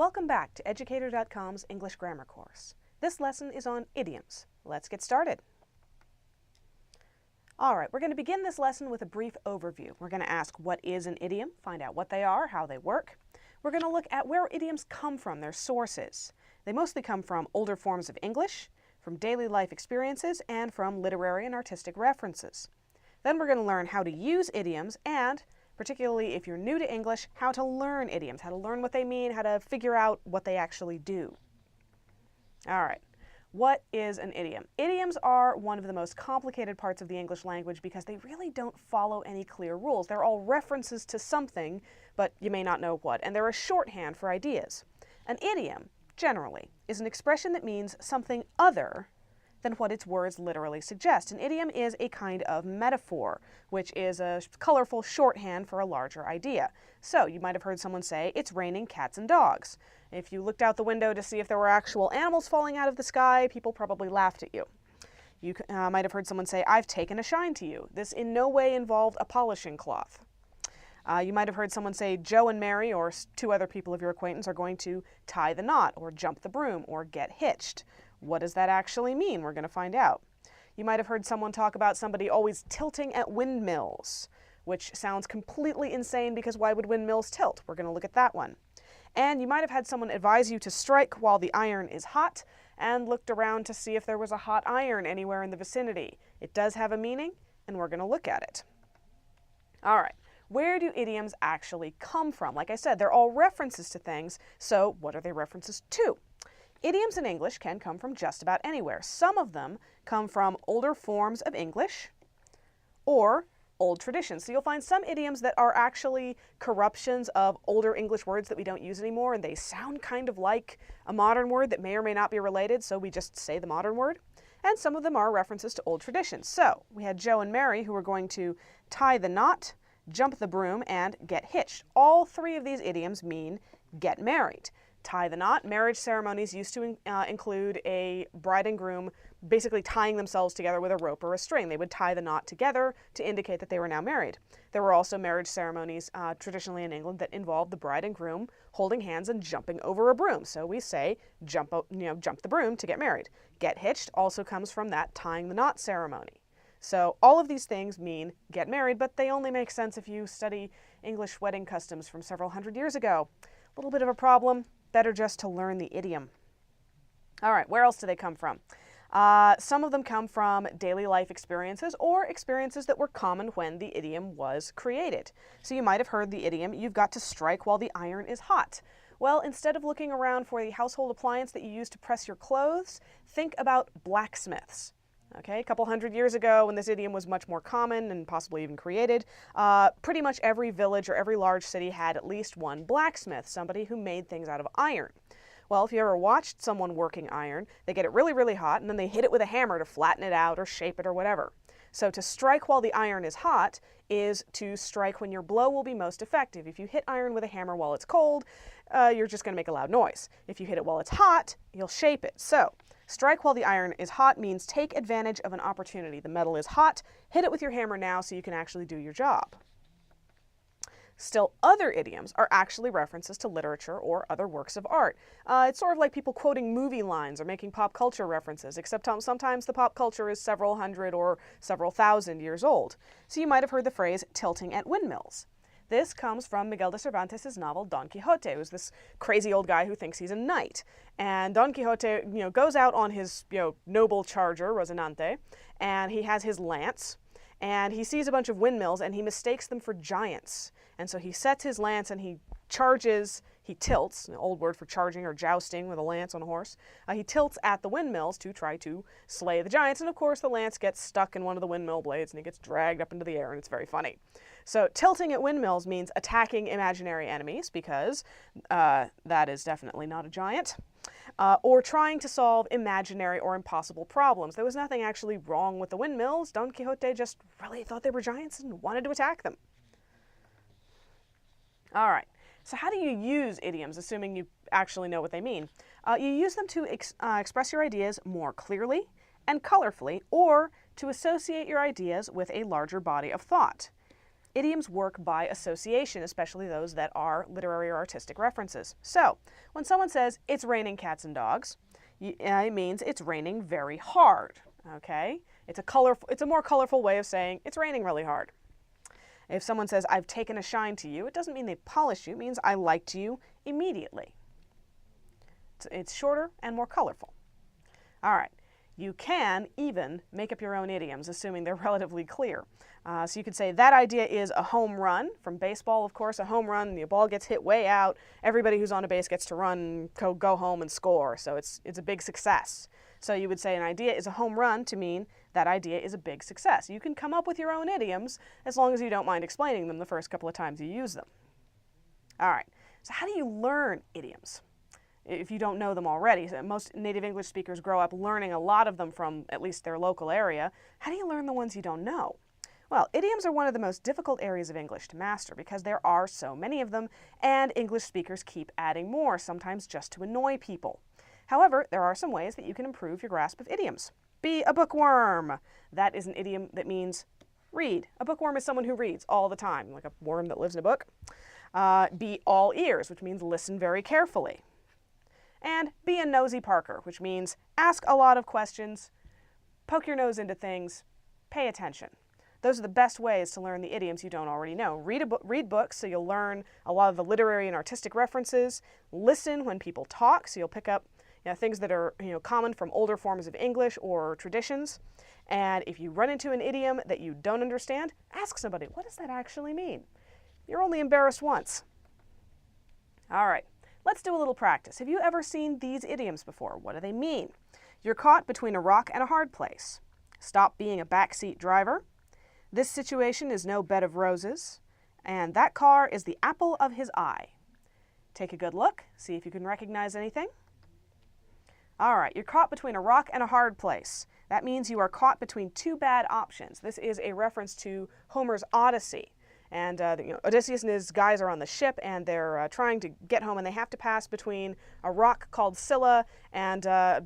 Welcome back to Educator.com's English Grammar course. This lesson is on idioms. Let's get started. All right, we're going to begin this lesson with a brief overview. We're going to ask what is an idiom, find out what they are, how they work. We're going to look at where idioms come from, their sources. They mostly come from older forms of English, from daily life experiences, and from literary and artistic references. Then we're going to learn how to use idioms and, particularly if you're new to English, how to learn idioms, how to learn what they mean, how to figure out what they actually do. All right, what is an idiom? Idioms are one of the most complicated parts of the English language because they really don't follow any clear rules. They're all references to something, but you may not know what, and they're a shorthand for ideas. An idiom, generally, is an expression that means something other than what its words literally suggest. An idiom is a kind of metaphor, which is a colorful shorthand for a larger idea. So you might have heard someone say, "It's raining cats and dogs." If you looked out the window to see if there were actual animals falling out of the sky, people probably laughed at you. You might have heard someone say, "I've taken a shine to you." This in no way involved a polishing cloth. You might have heard someone say, "Joe and Mary," or two other people of your acquaintance, "are going to tie the knot," or "jump the broom," or "get hitched." What does that actually mean? We're going to find out. You might have heard someone talk about somebody always tilting at windmills, which sounds completely insane because why would windmills tilt? We're going to look at that one. And you might have had someone advise you to strike while the iron is hot and looked around to see if there was a hot iron anywhere in the vicinity. It does have a meaning, and we're going to look at it. All right. Where do idioms actually come from? Like I said, they're all references to things, so what are they references to? Idioms in English can come from just about anywhere. Some of them come from older forms of English or old traditions. So you'll find some idioms that are actually corruptions of older English words that we don't use anymore, and they sound kind of like a modern word that may or may not be related, so we just say the modern word. And some of them are references to old traditions. So we had Joe and Mary who were going to tie the knot, jump the broom, and get hitched. All three of these idioms mean get married. Tie the knot. Marriage ceremonies used to include a bride and groom basically tying themselves together with a rope or a string. They would tie the knot together to indicate that they were now married. There were also marriage ceremonies traditionally in England that involved the bride and groom holding hands and jumping over a broom. So we say jump the broom to get married. Get hitched also comes from that tying the knot ceremony. So all of these things mean get married, but they only make sense if you study English wedding customs from several hundred years ago. A little bit of a problem. Better just to learn the idiom. All right, where else do they come from? Some of them come from daily life experiences or experiences that were common when the idiom was created. So you might have heard the idiom, "You've got to strike while the iron is hot." Well, instead of looking around for the household appliance that you use to press your clothes, think about blacksmiths. Okay, a couple hundred years ago when this idiom was much more common and possibly even created, pretty much every village or every large city had at least one blacksmith, somebody who made things out of iron. Well, if you ever watched someone working iron, they get it really, really hot and then they hit it with a hammer to flatten it out or shape it or whatever. So to strike while the iron is hot is to strike when your blow will be most effective. If you hit iron with a hammer while it's cold, you're just going to make a loud noise. If you hit it while it's hot, you'll shape it. So strike while the iron is hot means take advantage of an opportunity. The metal is hot, hit it with your hammer now so you can actually do your job. Still, other idioms are actually references to literature or other works of art. It's sort of like people quoting movie lines or making pop culture references, except sometimes the pop culture is several hundred or several thousand years old. So you might have heard the phrase tilting at windmills. This comes from Miguel de Cervantes' novel Don Quixote, who's this crazy old guy who thinks he's a knight. And Don Quixote, goes out on his, noble charger, Rocinante, and he has his lance, and he sees a bunch of windmills, and he mistakes them for giants. And so he sets his lance and he charges, he tilts, an old word for charging or jousting with a lance on a horse. He tilts at the windmills to try to slay the giants, and of course the lance gets stuck in one of the windmill blades and he gets dragged up into the air, and it's very funny. So tilting at windmills means attacking imaginary enemies, because that is definitely not a giant, or trying to solve imaginary or impossible problems. There was nothing actually wrong with the windmills. Don Quixote just really thought they were giants and wanted to attack them. All right, so how do you use idioms, assuming you actually know what they mean? You use them to express your ideas more clearly and colorfully, or to associate your ideas with a larger body of thought. Idioms work by association, especially those that are literary or artistic references. So, when someone says, it's raining cats and dogs, it means it's raining very hard, okay? It's a more colorful way of saying it's raining really hard. If someone says, I've taken a shine to you, it doesn't mean they polished you, it means I liked you immediately. It's shorter and more colorful. All right. You can even make up your own idioms, assuming they're relatively clear. So you could say that idea is a home run. From baseball, of course, a home run, the ball gets hit way out, everybody who's on a base gets to run, go home and score. So it's a big success. So you would say an idea is a home run to mean that idea is a big success. You can come up with your own idioms as long as you don't mind explaining them the first couple of times you use them. All right. So how do you learn idioms? If you don't know them already. Most native English speakers grow up learning a lot of them from at least their local area. How do you learn the ones you don't know? Well, idioms are one of the most difficult areas of English to master because there are so many of them, and English speakers keep adding more, sometimes just to annoy people. However, there are some ways that you can improve your grasp of idioms. Be a bookworm. That is an idiom that means read. A bookworm is someone who reads all the time, like a worm that lives in a book. Be all ears, which means listen very carefully. And be a nosy Parker, which means ask a lot of questions, poke your nose into things, pay attention. Those are the best ways to learn the idioms you don't already know. Read books so you'll learn a lot of the literary and artistic references. Listen when people talk so you'll pick up things that are common from older forms of English or traditions. And if you run into an idiom that you don't understand, ask somebody, what does that actually mean? You're only embarrassed once. All right. Let's do a little practice. Have you ever seen these idioms before? What do they mean? You're caught between a rock and a hard place. Stop being a backseat driver. This situation is no bed of roses. And that car is the apple of his eye. Take a good look. See if you can recognize anything. All right, you're caught between a rock and a hard place. That means you are caught between two bad options. This is a reference to Homer's Odyssey. And Odysseus and his guys are on the ship, and they're trying to get home, and they have to pass between a rock called Scylla and a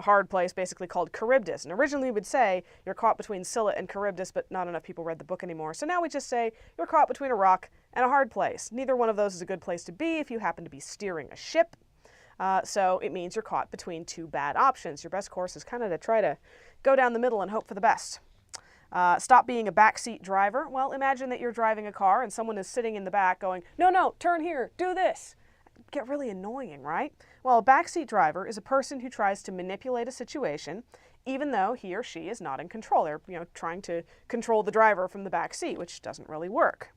hard place basically called Charybdis. And originally we would say you're caught between Scylla and Charybdis, but not enough people read the book anymore. So now we just say you're caught between a rock and a hard place. Neither one of those is a good place to be if you happen to be steering a ship. So it means you're caught between two bad options. Your best course is kind of to try to go down the middle and hope for the best. Stop being a backseat driver. Well, imagine that you're driving a car and someone is sitting in the back going, no, turn here, do this. Get really annoying, right? Well, a backseat driver is a person who tries to manipulate a situation even though he or she is not in control. They're, trying to control the driver from the back seat, which doesn't really work.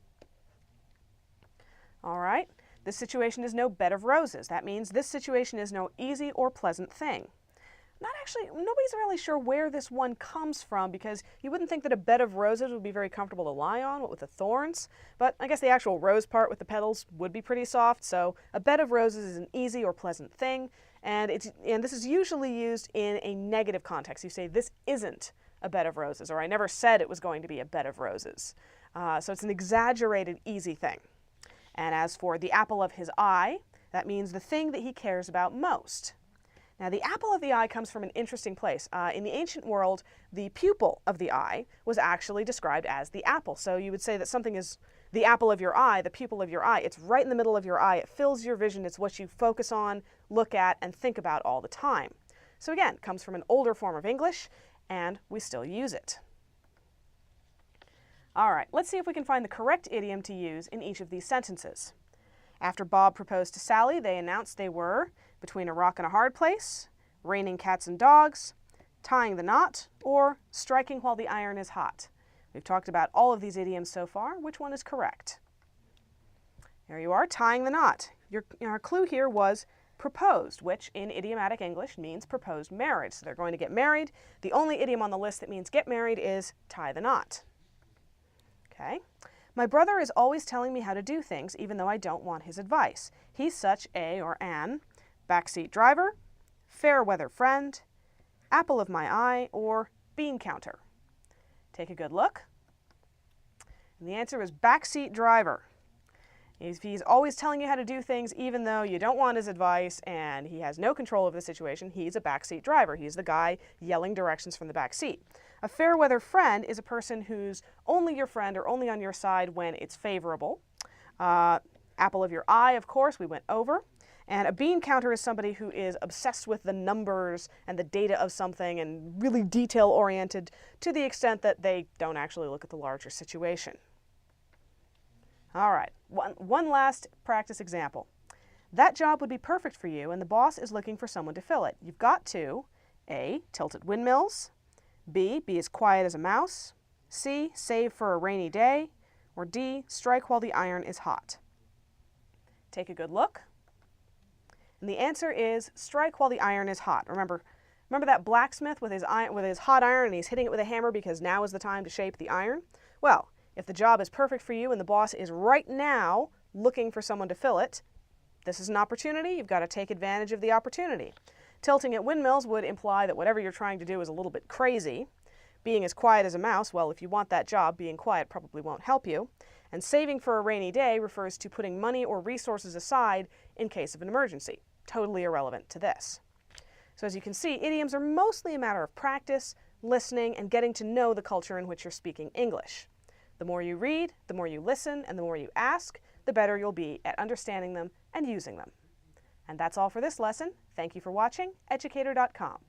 All right, this situation is no bed of roses. That means this situation is no easy or pleasant thing. Nobody's really sure where this one comes from because you wouldn't think that a bed of roses would be very comfortable to lie on, what with the thorns, but I guess the actual rose part with the petals would be pretty soft, so a bed of roses is an easy or pleasant thing, and this is usually used in a negative context. You say, this isn't a bed of roses, or I never said it was going to be a bed of roses. So it's an exaggerated, easy thing. And as for the apple of his eye, that means the thing that he cares about most. Now, the apple of the eye comes from an interesting place. In the ancient world, the pupil of the eye was actually described as the apple. So you would say that something is the apple of your eye, the pupil of your eye. It's right in the middle of your eye. It fills your vision. It's what you focus on, look at, and think about all the time. So again, it comes from an older form of English, and we still use it. All right, let's see if we can find the correct idiom to use in each of these sentences. After Bob proposed to Sally, they announced they were between a rock and a hard place, raining cats and dogs, tying the knot, or striking while the iron is hot. We've talked about all of these idioms so far. Which one is correct? There you are, tying the knot. Our clue here was proposed, which in idiomatic English means proposed marriage. So they're going to get married. The only idiom on the list that means get married is tie the knot. Okay. My brother is always telling me how to do things, even though I don't want his advice. He's such a or an backseat driver, fair weather friend, apple of my eye, or bean counter. Take a good look. And the answer is backseat driver. If he's always telling you how to do things, even though you don't want his advice and he has no control over the situation, he's a backseat driver. He's the guy yelling directions from the back seat. A fair weather friend is a person who's only your friend or only on your side when it's favorable. Apple of your eye, of course, we went over. And a bean counter is somebody who is obsessed with the numbers and the data of something and really detail-oriented to the extent that they don't actually look at the larger situation. All right, one last practice example. That job would be perfect for you and the boss is looking for someone to fill it. You've got to A, tilt at windmills, B, be as quiet as a mouse, C, save for a rainy day, or D, strike while the iron is hot. Take a good look. And the answer is strike while the iron is hot. Remember that blacksmith with his hot iron and he's hitting it with a hammer because now is the time to shape the iron? Well, if the job is perfect for you and the boss is right now looking for someone to fill it, this is an opportunity. You've got to take advantage of the opportunity. Tilting at windmills would imply that whatever you're trying to do is a little bit crazy. Being as quiet as a mouse, well, if you want that job, being quiet probably won't help you. And saving for a rainy day refers to putting money or resources aside in case of an emergency. Totally irrelevant to this. So as you can see, idioms are mostly a matter of practice, listening, and getting to know the culture in which you're speaking English. The more you read, the more you listen, and the more you ask, the better you'll be at understanding them and using them. And that's all for this lesson. Thank you for watching Educator.com.